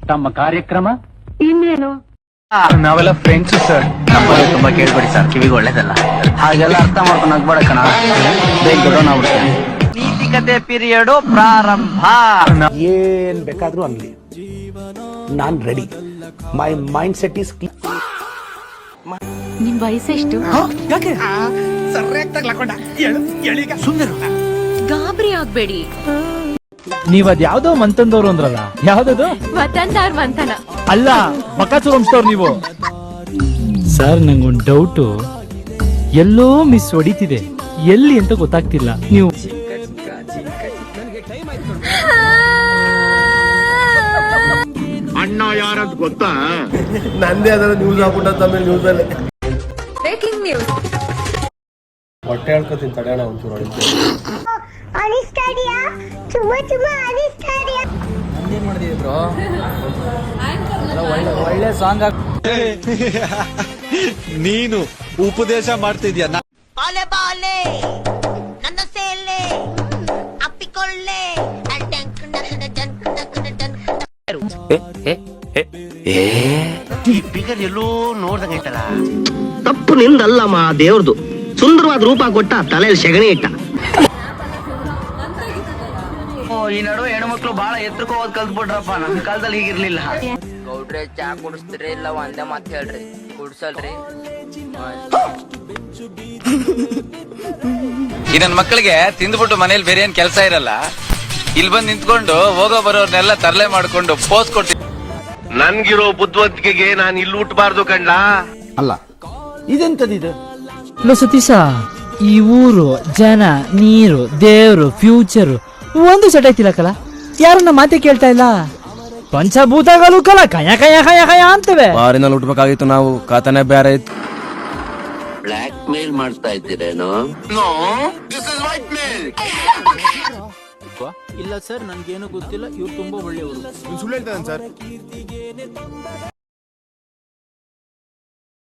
ತಮ್ಮ ಕಾರ್ಯಕ್ರಮ ಇನ್ನೇನು ನಾವೆಲ್ಲ ಫ್ರೆಂಡ್ಸ್ ಸರ್. ನಮ್ಮಲ್ಲಿ ತುಂಬಾ ಕೇಳ್ಬೇಡಿ ಸರ್, ಕಿವಿಗೆ ಒಳ್ಳೇದಲ್ಲ. ಹಾಗೆಲ್ಲ ಅರ್ಥ ಮಾಡ್ಕೊಂಡು ನಗ್ಬೇಡ ಕಣ, ಬೇಗ ದೊಡ್ಡವನಾಗ್ಬಿಡ್ತೇನೆ. ನೀತಿಕತೆ ಪೀರಿಯಡ್ ಪ್ರಾರಂಭ. ಏನ್ ಬೇಕಾದ್ರೂ ಅನ್ಲಿ, ನಾನ್ ready. My mind set is ನಿಮ್ ವಯಸ್ಸೆಷ್ಟು? ಗಾಬರಿ ಆಗ್ಬೇಡಿ. ನೀವ್ ಅದ್ ಯಾವ್ದೋ ಮಂತಂದವ್ರು ಅಂದ್ರಲ್ಲ, ಯಾವ್ದದು? ಮತಂದಾರ್ ಮಂಥನ ಅಲ್ಲ, ಬಕಾಸುರ ವಂಶದವ್ರು ನೀವು. ಸರ್ ನಂಗೊಂದು ಡೌಟು, ಎಲ್ಲೋ ಮಿಸ್ ಹೊಡಿತಿದೆ, ಎಲ್ಲಿ ಅಂತ ಗೊತ್ತಾಗ್ತಿಲ್ಲ. ನೀವು ಅಣ್ಣ ಯಾರಂತ ಗೊತ್ತಾ? ನಂದೇ ಅದರ ನ್ಯೂಸ್ ಆಗ್ಬಿಟ್ಟ ತಮಿಳ್ ನ್ಯೂಸ್ ಅಲ್ಲಿ. Breaking news. ಹೊಟ್ಟೆ ಹೇಳ್ಕೊತೀನಿ ತಡೆಯೋಣ ಒಂಚೂರು. ಅನಿಸ್ತಾಡಿಯಾ ತುಂಬಾ ಅನಿಸ್ತಾಡಿಯಾ. ಏನ್ ಮಾಡಿದೀವಿ ಬ್ರೋ? ಒಳ್ಳೆ ಸಾಂಗ್. ನೀನು ಉಪದೇಶ ಮಾಡ್ತಿದ್ಯಾ? ಬಾಲೆ ಬಾಲೆ ನನ್ನ ಸೇಲೆ ಅಪ್ಪಿಕೊಳ್ಳೆ ಫಿಗರ್ ಎಲ್ಲೋ ನೋಡ್ದಂಗೈತಲ್ಲ. ತಪ್ಪು ನಿಂದಲ್ಲಮ್ಮ, ದೇವ್ರದು. ಸುಂದರವಾದ ರೂಪ ಕೊಟ್ಟ, ತಲೆಯಲ್ಲಿ ಸೆಗಣಿ ಇಟ್ಟ. ಈ ನಡುವೆ ಹೆಣ್ಮಕ್ಳು ಬಹಳ ಎತ್ತರಕ್ಕೆ ಹೋಗೋದ್ ಕಲ್ತ್ಬಿಟ್ರಪ್ಪ. ನಮ್ ಕಾಲದಲ್ಲಿ ಹೀಗಿರ್ಲಿಲ್ಲ. ಗೌಡ್ರೆ ಚಾ ಕುಡಿಸ್ತೀರಿ ಇಲ್ಲ ಒಂದೇ ಮಾತು ಹೇಳ್ರಿ, ಕುಡ್ಸಲ್ರಿ. ಈ ನನ್ ಮಕ್ಕಳಿಗೆ ತಿಂದ್ಬಿಟ್ಟು ಮನೇಲಿ ಬೇರೆ ಏನ್ ಕೆಲಸ ಇರಲ್ಲ, ಇಲ್ಲಿ ಬಂದು ನಿಂತ್ಕೊಂಡು ಹೋಗೋ ಬರೋರ್ನೆಲ್ಲ ತರಲೆ ಮಾಡ್ಕೊಂಡು ಪೋಸ್ ಕೊಡ್ತೀನಿ. ನನ್ಗಿರೋ ಬುದ್ಧಿವಂತಿಕೆಗೆ ನಾನು ಇಲ್ಲಿ ಹುಟ್ಟಬಾರ್ದು ಕಂಡ್ಲ. ಅಲ್ಲ, ಇದೆಂತದಿದು? ಸತೀಶ, ಈ ಊರು, ಜನ, ನೀರು, ದೇವ್ರು, ಫ್ಯೂಚರು ಒಂದು ಸೆಟ್ ಆಯ್ತಿಲ್ಲಕಲ್ಲ. ಯಾರನ್ನ ಮಾತೆ ಕೇಳ್ತಾ ಇಲ್ಲ. ಪಂಚಭೂತಗಳು ಕಲ ಕಯ ಕಯ ಕಯ ಕಯ ಅಂತವೆ. ಬಾರಿನಲ್ಲಿ ಹುಟ್ಬೇಕಾಗಿತ್ತು ನಾವು, ಕಥನೆ ಬೇರೆ ಇತ್ತು. ಬ್ಲಾಕ್ ಮೇಲ್ ಮಾಡ್ತಾ ಇದ್ದೀರೇನೋ? ಇಲ್ಲ ಸರ್, ನನ್ಗೇನು ಗೊತ್ತಿಲ್ಲ. ಇವ್ರು ತುಂಬಾ ಒಳ್ಳೆಯವರು. ಸುಳ್ಳು ಹೇಳ್ತಾನೆ ಸರ್.